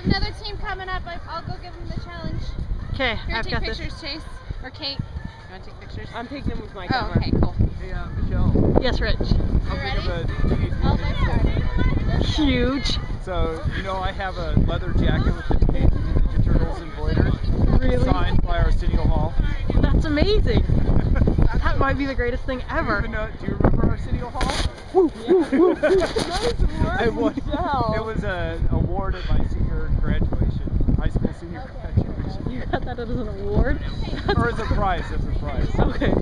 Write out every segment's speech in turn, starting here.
another team coming up. I'll go give them the challenge. Okay, Here, I've take got pictures, this. Chase. Or Kate. You want to take pictures? I'm taking them with my Oh, camera. okay, cool. Hey, Michelle. Yes, Rich. You ready? Oh, they're starting. Huge. So, you know, I have a leather jacket with the Teenage Ninja Turtles embroidered. Really? Signed by Arsenio Hall. That's amazing. That might be the greatest thing ever. Do you remember Arsenio Hall? Nice work, It was, Michelle. it was an award at my senior graduation, high school senior graduation. You got that as an award? Or as a prize, as a prize. Okay.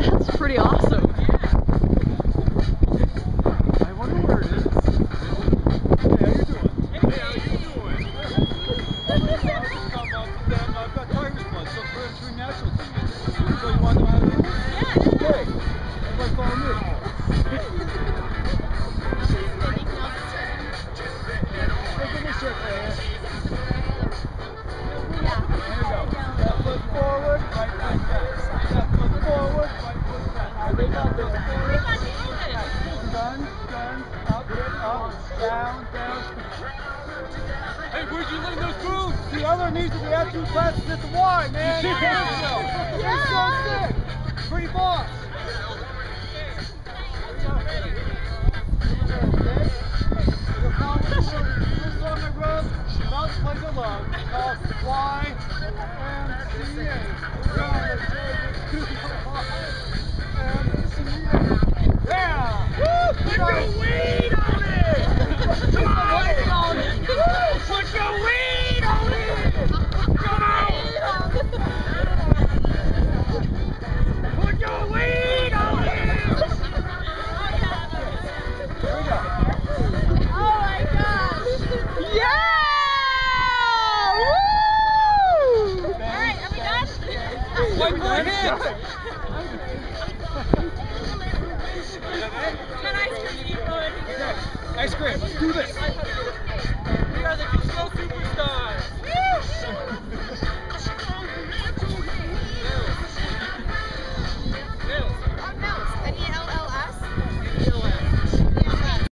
That's pretty awesome. I wonder where it is. Hey, how you doing? Hey, how you doing? I've got tiger's blood, so we're doing natural things. So you want to know how to do it? Yeah. Okay. Everybody follow me. Look at this shit right here. Here we go. Left foot forward, right foot back. Left foot forward, right foot back. They got this. Gun, up, down. Hey, where'd you learn those moves? The other needs to be at 2 classes at the Y, man. Yeah. So pretty boss. This song I wrote about the place I love called Yeah! Woo! Put your weed on it! Come on! Put your weed on it! Come on! Put your weed on it! Here we go. Oh my gosh! Yeah! Woo! Alright, are we done? One more hit. Can I Ice cream, let's do this.